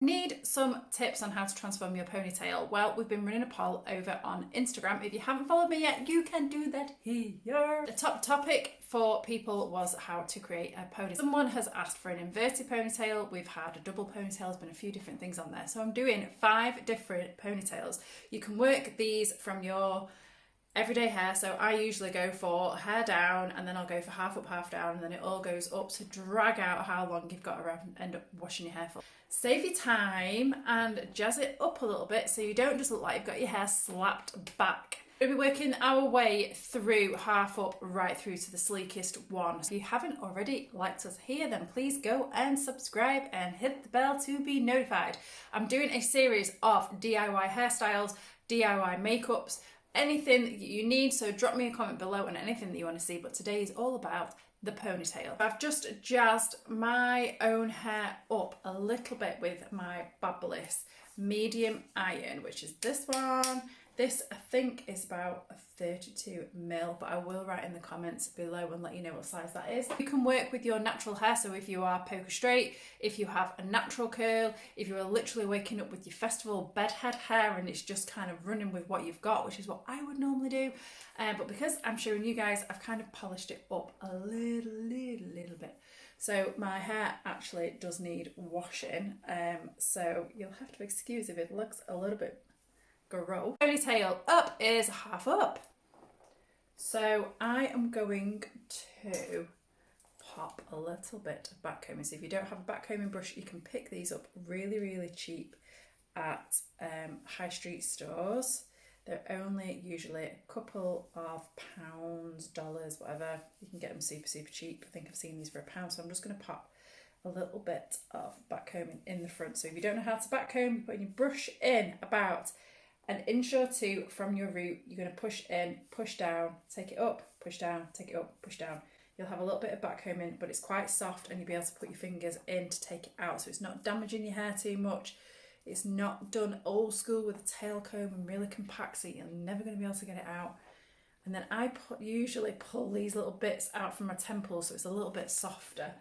Need some tips on how to transform your ponytail? Well, we've been running a poll over on Instagram. If you haven't followed me yet, you can do that here. The top topic for people was how to create a ponytail. Someone has asked for an inverted ponytail. We've had a double ponytail. There's been a few different things on there. So I'm doing 5 different ponytails. You can work these from your everyday hair. So I usually go for hair down, and then I'll go for half up, half down, and then it all goes up to drag out how long you've got around and end up washing your hair for. Save your time and jazz it up a little bit so you don't just look like you've got your hair slapped back. We'll be working our way through half up right through to the sleekest one. So if you haven't already liked us here, then please go and subscribe and hit the bell to be notified. I'm doing a series of DIY hairstyles, DIY makeups, anything that you need, so drop me a comment below on anything that you want to see, but today is all about the ponytail. I've just jazzed my own hair up a little bit with my Bad Bliss medium iron, which is this one. This I think is about a 32mm, but I will write in the comments below and let you know what size that is. You can work with your natural hair, so if you are poker straight, if you have a natural curl, if you are literally waking up with your festival bedhead hair and it's just kind of running with what you've got, which is what I would normally do. But because I'm showing you guys, I've kind of polished it up a little bit. So my hair actually does need washing, so you'll have to excuse if it looks a little bit gross. Ponytail up is half up. So I am going to pop a little bit of backcombing. So if you don't have a backcombing brush, you can pick these up really cheap at high street stores. They're only usually a couple of pounds, dollars, whatever. You can get them super cheap. I think I've seen these for £1. So I'm just going to pop a little bit of backcombing in the front. So if you don't know how to backcomb, you're putting your brush in about an inch or 2 from your root. You're going to push in, push down, take it up, push down, take it up, push down. You'll have a little bit of backcombing, but it's quite soft and you'll be able to put your fingers in to take it out. So it's not damaging your hair too much. It's not done old school with a tail comb and really compact, so you're never going to be able to get it out. And then I usually pull these little bits out from my temples so it's a little bit softer.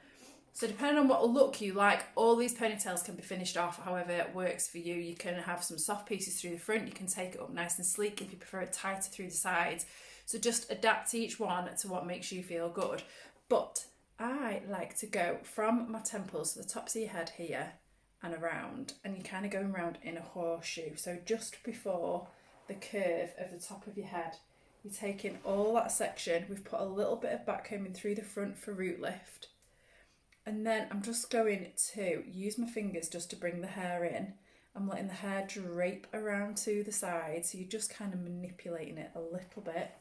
So depending on what look you like, all these ponytails can be finished off however it works for you. You can have some soft pieces through the front, you can take it up nice and sleek if you prefer it tighter through the sides. So just adapt each one to what makes you feel good. But I like to go from my temples to the tops of your head here and around, and you're kind of going around in a horseshoe. So just before the curve of the top of your head, you're taking all that section. We've put a little bit of backcombing through the front for root lift. And then I'm just going to use my fingers just to bring the hair in. I'm letting the hair drape around to the side. So you're just kind of manipulating it a little bit.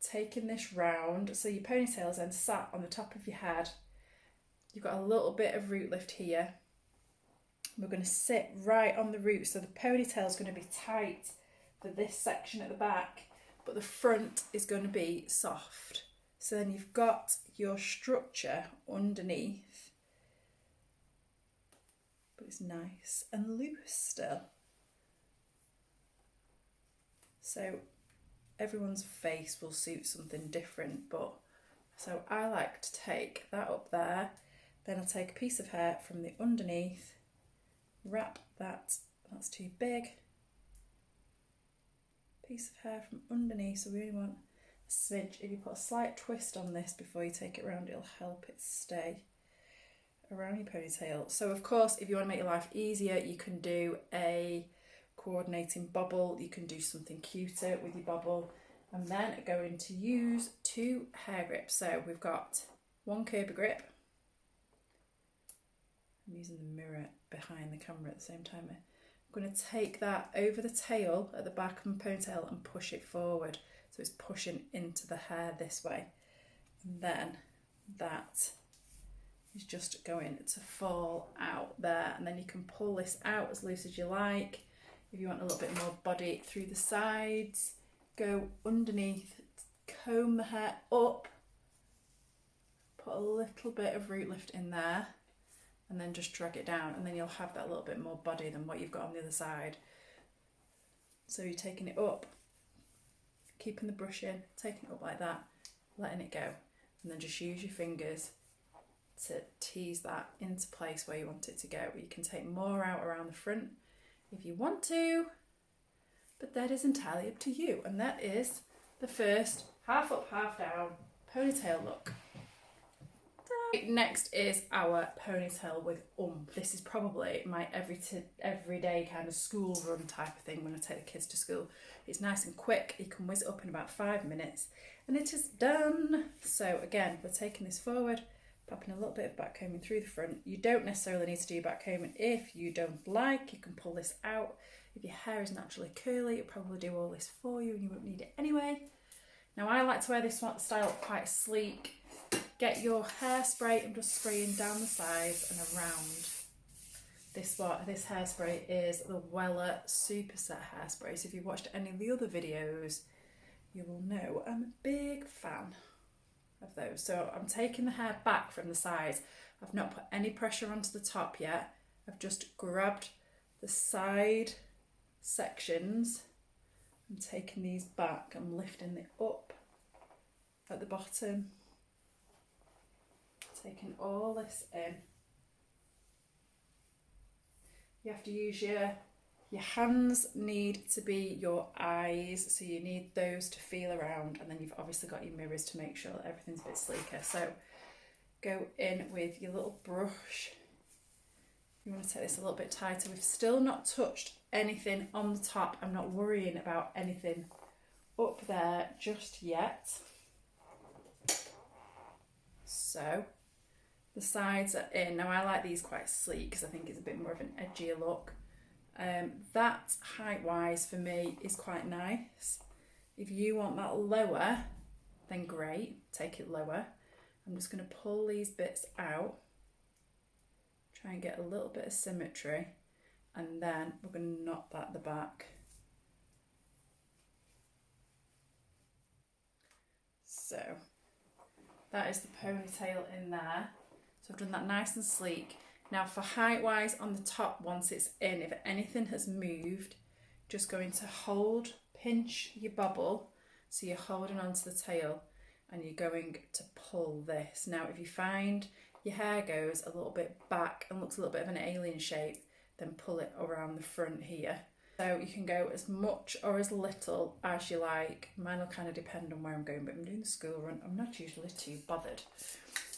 Taking this round. So your ponytail's then sat on the top of your head. You've got a little bit of root lift here. We're going to sit right on the root. So the ponytail's going to be tight for this section at the back, but the front is going to be soft. So then you've got your structure underneath, but it's nice and loose still. So everyone's face will suit something different, but so I like to take that up there, then I'll take a piece of hair from the underneath, wrap that's too big, piece of hair from underneath, so we only want smidge. If you put a slight twist on this before you take it around, it'll help it stay around your ponytail. So of course, if you want to make your life easier, you can do a coordinating bobble, you can do something cuter with your bobble, and then going to use 2 hair grips. So we've got 1 Kirby grip. I'm using the mirror behind the camera at the same time. I'm going to take that over the tail at the back of my ponytail and push it forward. So it's pushing into the hair this way. And then that is just going to fall out there. And then you can pull this out as loose as you like. If you want a little bit more body through the sides, go underneath, comb the hair up, put a little bit of root lift in there, and then just drag it down. And then you'll have that little bit more body than what you've got on the other side. So you're taking it up, keeping the brush in, taking it up like that, letting it go, and then just use your fingers to tease that into place where you want it to go. You can take more out around the front if you want to, but that is entirely up to you. And that is the first half up, half down ponytail look. Next is our ponytail with oomph. This is probably my everyday kind of school run type of thing when I take the kids to school. It's nice and quick. You can whiz it up in about 5 minutes and it is done. So again, we're taking this forward, popping a little bit of back combing through the front. You don't necessarily need to do back combing if you don't like. You can pull this out. If your hair is naturally curly, it'll probably do all this for you and you won't need it anyway. Now I like to wear this style quite sleek. Get your hairspray and just spraying down the sides and around. This hairspray is the WELLA Superset hairspray. So if you've watched any of the other videos, you will know I'm a big fan of those. So I'm taking the hair back from the sides. I've not put any pressure onto the top yet. I've just grabbed the side sections. I'm taking these back. I'm lifting it up at the bottom. Taking all this in. You have to use your hands need to be your eyes, so you need those to feel around, and then you've obviously got your mirrors to make sure that everything's a bit sleeker. So go in with your little brush. You want to take this a little bit tighter. We've still not touched anything on the top. I'm not worrying about anything up there just yet. So the sides are in. Now I like these quite sleek because I think it's a bit more of an edgier look. That height wise for me is quite nice. If you want that lower, then great, take it lower. I'm just going to pull these bits out, try and get a little bit of symmetry, and then we're going to knot that at the back. So that is the ponytail in there. So I've done that nice and sleek. Now for height wise on the top, once it's in, if anything has moved, just going to hold, pinch your bobble, so you're holding onto the tail and you're going to pull this. Now if you find your hair goes a little bit back and looks a little bit of an alien shape, then pull it around the front here. So you can go as much or as little as you like. Mine will kind of depend on where I'm going, but I'm doing the school run. I'm not usually too bothered.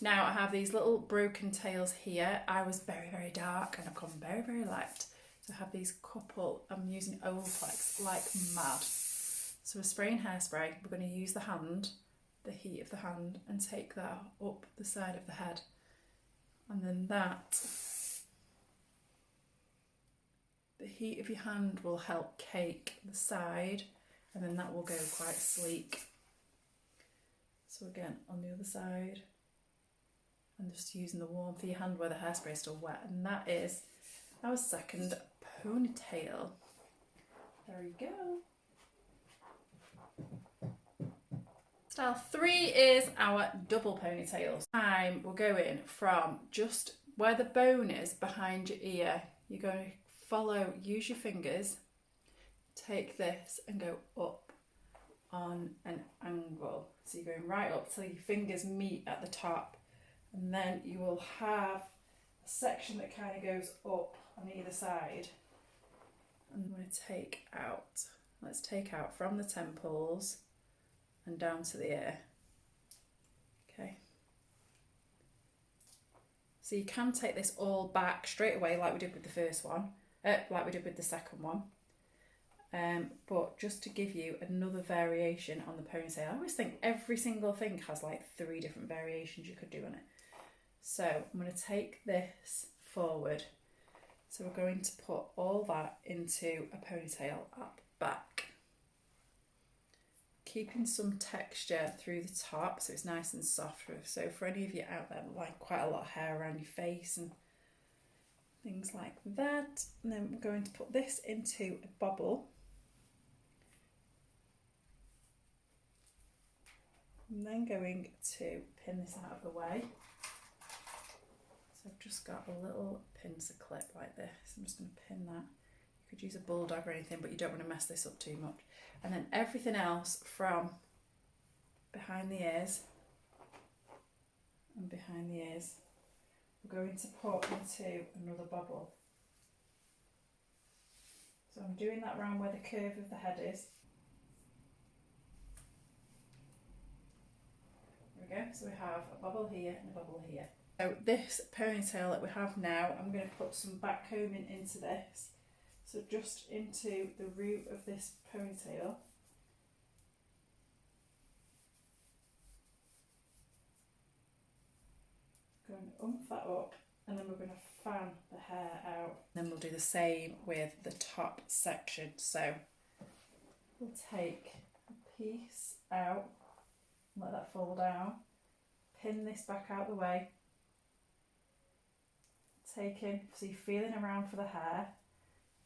Now I have these little broken tails here. I was very, very dark and I've gone very, very light. So I have these couple, I'm using OOMPH like mad. So we're spraying hairspray. We're going to use the hand, the heat of the hand, and take that up the side of the head. And then that, the heat of your hand will help cake the side, and then that will go quite sleek. So again, on the other side, I'm just using the warmth of your hand where the hairspray is still wet, and that is our second ponytail. There you go. Style 3 is our double ponytails. We're going from just where the bone is behind your ear. You're going to follow, use your fingers, take this and go up on an angle. So you're going right up till your fingers meet at the top, and then you will have a section that kind of goes up on either side. And I'm going to take out, let's take out from the temples and down to the ear. Okay. So you can take this all back straight away like we did with the first one, like we did with the second one. But just to give you another variation on the ponytail, I always think every single thing has like 3 different variations you could do on it. So I'm going to take this forward. So we're going to put all that into a ponytail up back. Keeping some texture through the top so it's nice and soft. So for any of you out there like quite a lot of hair around your face and things like that. And then we're going to put this into a bobble. I'm then going to pin this out of the way. So I've just got a little pincer clip like this. I'm just going to pin that. You could use a bulldog or anything, but you don't want to mess this up too much. And then everything else from behind the ears and behind the ears we're going to put into another bobble. So I'm doing that round where the curve of the head is. There we go, so we have a bobble here and a bobble here. So this ponytail that we have now, I'm going to put some back combing into this. So just into the root of this ponytail. Going to oomph that up, and then we're going to fan the hair out. Then we'll do the same with the top section. So we'll take a piece out, let that fall down, pin this back out the way, taking, so you're feeling around for the hair.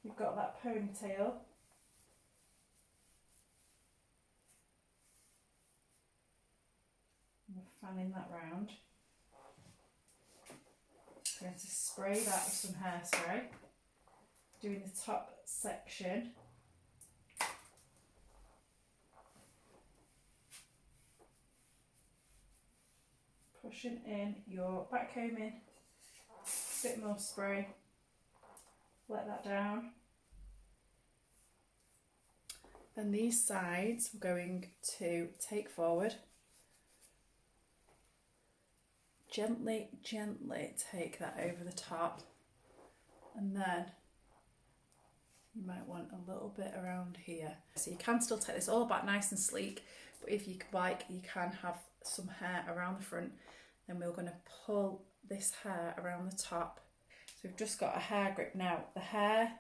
You've got that ponytail. And we're fanning that round. I'm going to spray that with some hairspray. Doing the top section. Pushing in your back comb in. A bit more spray. Let that down. Then these sides we're going to take forward. Gently, gently take that over the top, and then you might want a little bit around here. So you can still take this all back nice and sleek, but if you like, you can have some hair around the front. Then we're going to pull this hair around the top. So we've just got a hair grip now. The hair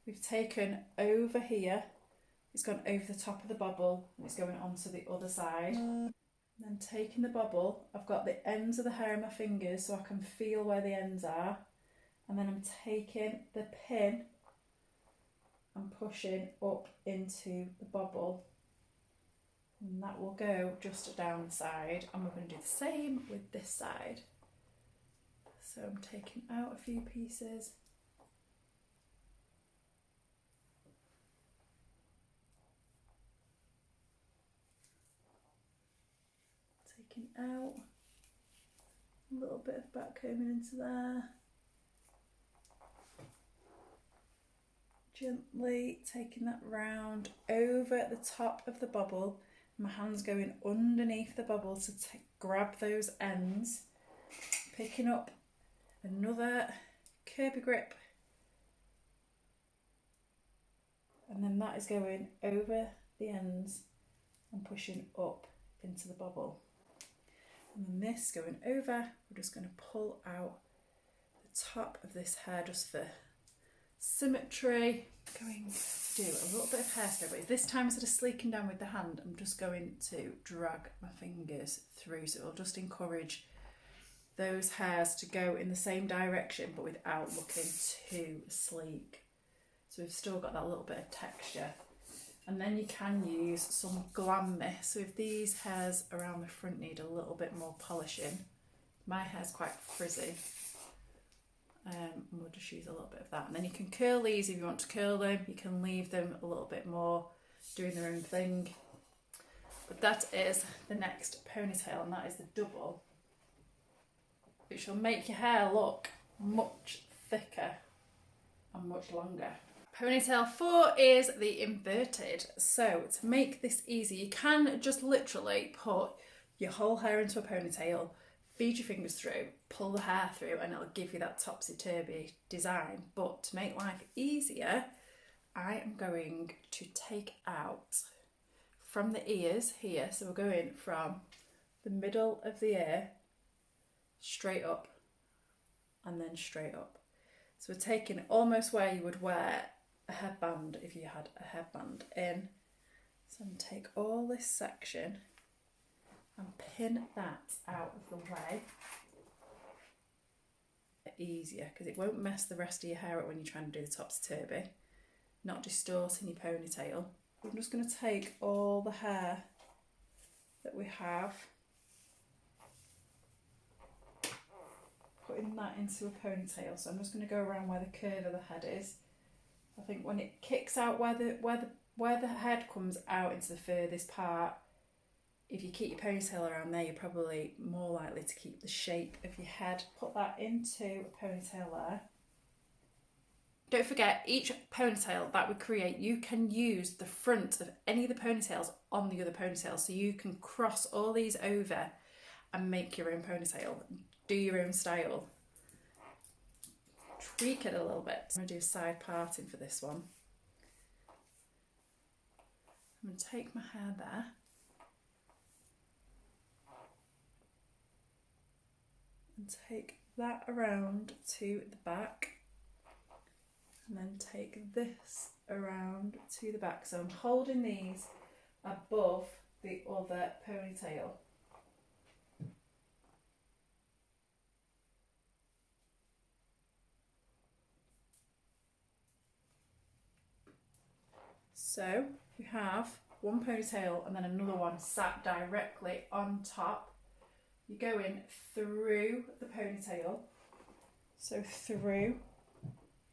we've taken over here, it's gone over the top of the bobble and it's going onto the other side. Then taking the bobble, I've got the ends of the hair in my fingers so I can feel where the ends are. And then I'm taking the pin and pushing up into the bobble. And that will go just down the side. And we're going to do the same with this side. So I'm taking out a few pieces. Taking out a little bit of back combing into there. Gently taking that round over the top of the bobble. My hand's going underneath the bobble to grab those ends. Picking up another Kirby grip. And then that is going over the ends and pushing up into the bobble. And then this going over, we're just going to pull out the top of this hair just for symmetry. Going to do a little bit of hairspray, but this time instead of sleeking down with the hand, I'm just going to drag my fingers through, so it'll just encourage those hairs to go in the same direction but without looking too sleek. So we've still got that little bit of texture. And then you can use some GLAM mist. So if these hairs around the front need a little bit more polishing, my hair's quite frizzy, we'll just use a little bit of that. And then you can curl these if you want to curl them. You can leave them a little bit more doing their own thing. But that is the next ponytail, and that is the double, which will make your hair look much thicker and much longer. Ponytail 4 is the inverted. So to make this easy, you can just literally put your whole hair into a ponytail, feed your fingers through, pull the hair through, and it'll give you that topsy-turvy design. But to make life easier, I am going to take out from the ears here. So we're going from the middle of the ear straight up and then straight up. So we're taking almost where you would wear a headband if you had a headband in. So I'm going to take all this section and pin that out of the way. Easier because it won't mess the rest of your hair up when you're trying to do the topsy-turvy, not distorting your ponytail. I'm just going to take all the hair that we have, putting that into a ponytail. So I'm just going to go around where the curve of the head is. I think when it kicks out where the head comes out into the furthest part, if you keep your ponytail around there, you're probably more likely to keep the shape of your head. Put that into a ponytail there. Don't forget, each ponytail that we create, you can use the front of any of the ponytails on the other ponytail. So you can cross all these over and make your own ponytail. Do your own style. Tweak it a little bit. I'm going to do side parting for this one. I'm going to take my hair there. And take that around to the back. And then take this around to the back. So I'm holding these above the other ponytail. So we have one ponytail and then another one sat directly on top. You go in through the ponytail, so through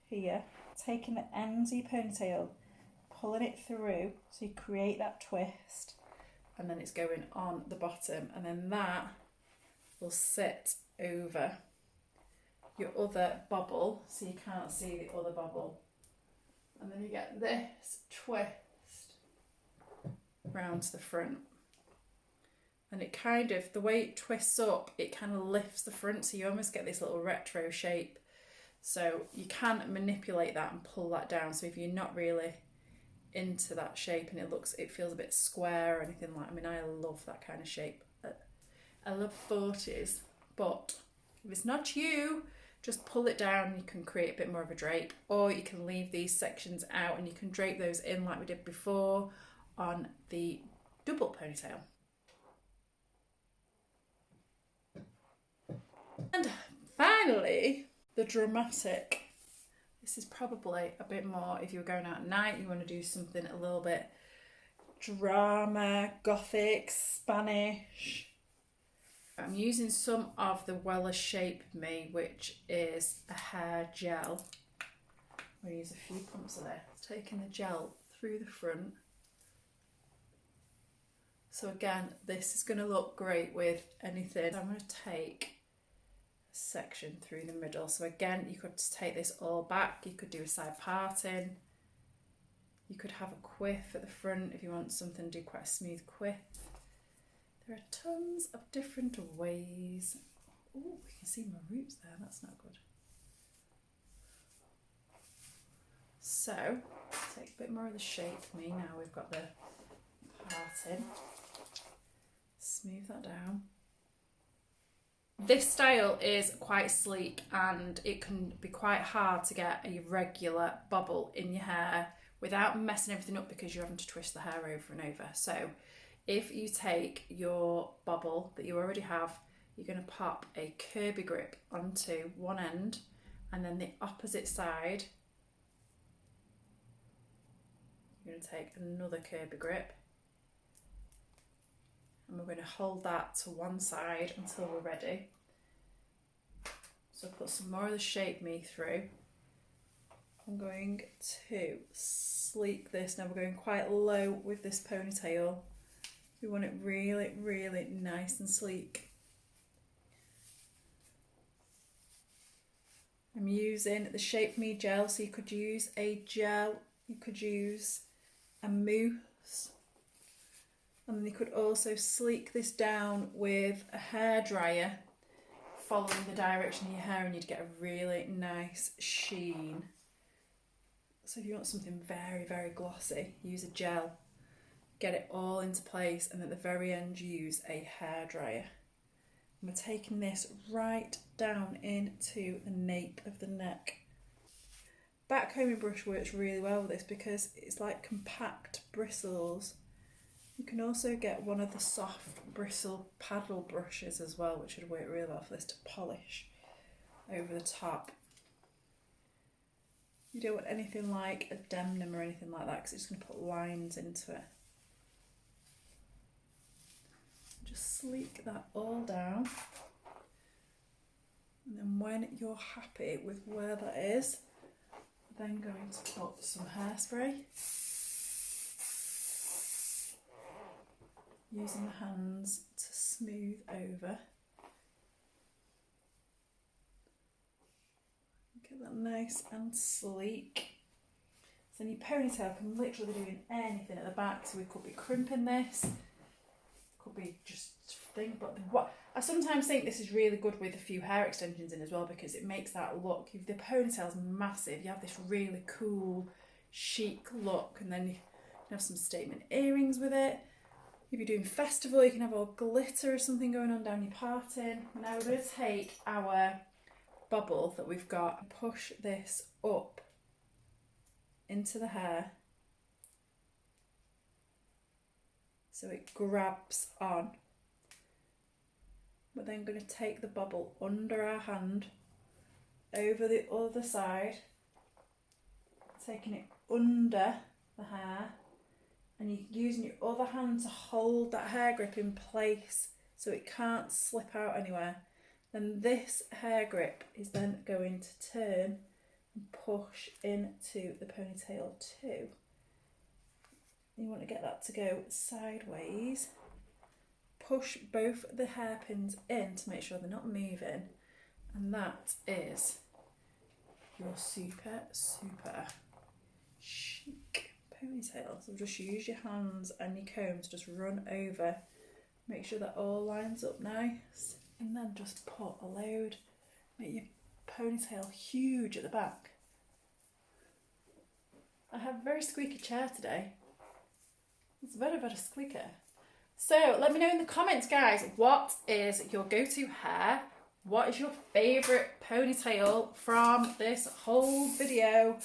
here, taking the ends of your ponytail, pulling it through so you create that twist, and then it's going on the bottom, and then that will sit over your other bobble so you can't see the other bobble, and then you get this twist round to the front. And it kind of, the way it twists up, it kind of lifts the front, so you almost get this little retro shape. So you can manipulate that and pull that down. So if you're not really into that shape and it feels a bit square or anything like, I mean, I love that kind of shape. I love 40s, but if it's not you, just pull it down. You can create a bit more of a drape, or you can leave these sections out and you can drape those in like we did before on the double ponytail. And finally, the dramatic. This is probably a bit more if you're going out at night, you want to do something a little bit drama, gothic, Spanish. I'm using some of the WELLA Shape Me, which is a hair gel. I'm going to use a few pumps of this. Taking the gel through the front. So again, this is going to look great with anything. I'm going to take section through the middle. So again, you could take this all back, you could do a side parting, you could have a quiff at the front if you want something to do quite a smooth quiff. There are tons of different ways. Oh, we can see my roots there, that's not good. So take a bit more of the shape for me. Now we've got the parting, smooth that down. This style is quite sleek and it can be quite hard to get a regular bobble in your hair without messing everything up because you're having to twist the hair over and over. So if you take your bobble that you already have, you're going to pop a Kirby grip onto one end and then the opposite side, you're going to take another Kirby grip. And we're going to hold that to one side until we're ready. So put some more of the Shape Me through. I'm going to sleek this. Now we're going quite low with this ponytail. We want it really, really nice and sleek. I'm using the Shape Me gel, so you could use a gel, you could use a mousse. And then you could also sleek this down with a hairdryer, following the direction of your hair, and you'd get a really nice sheen. So if you want something very, very glossy, use a gel, get it all into place, and at the very end use a hairdryer. And we're taking this right down into the nape of the neck. Back combing brush works really well with this because it's like compact bristles. You can also get one of the soft bristle paddle brushes as well, which would work really well for this to polish over the top. You don't want anything like a denim or anything like that because it's going to put lines into it. Just sleek that all down. And then when you're happy with where that is, I'm then going to put some hairspray. using the hands to smooth over. Get that nice and sleek. So then your ponytail can literally be doing anything at the back. So we could be crimping this, could be just thing. But what I sometimes think this is really good with a few hair extensions in as well, because it makes that look. If the ponytail's massive, you have this really cool, chic look, and then you can have some statement earrings with it. If you're doing festival, you can have all glitter or something going on down your parting. Now we're going to take our bubble that we've got and push this up into the hair so it grabs on. We're then going to take the bubble under our hand over the other side, taking it under the hair, and you're using your other hand to hold that hair grip in place so it can't slip out anywhere. Then this hair grip is then going to turn and push into the ponytail too. You want to get that to go sideways. Push both the hairpins in to make sure they're not moving, and that is your super, super chic ponytail. So just use your hands and your comb to just run over, make sure that all lines up nice, and then just put a load, make your ponytail huge at the back. I have a very squeaky chair today. It's very, very squeaky. So let me know in the comments, guys, what is your go-to hair? What is your favourite ponytail from this whole video?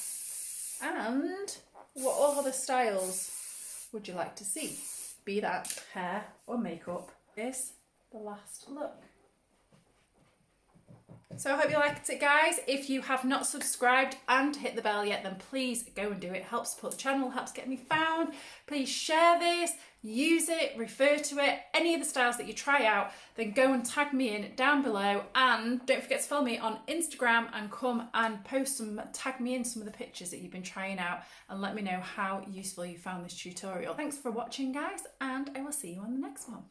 And what other styles would you like to see? Be that hair or makeup. Is the last look. So I hope you liked it, guys. If you have not subscribed and hit the bell yet, then please go and do it. It helps support the channel, helps get me found. Please share this, use it, refer to it. Any of the styles that you try out, then go and tag me in down below. And don't forget to follow me on Instagram and come and tag me in some of the pictures that you've been trying out, and let me know how useful you found this tutorial. Thanks for watching, guys, and I will see you on the next one.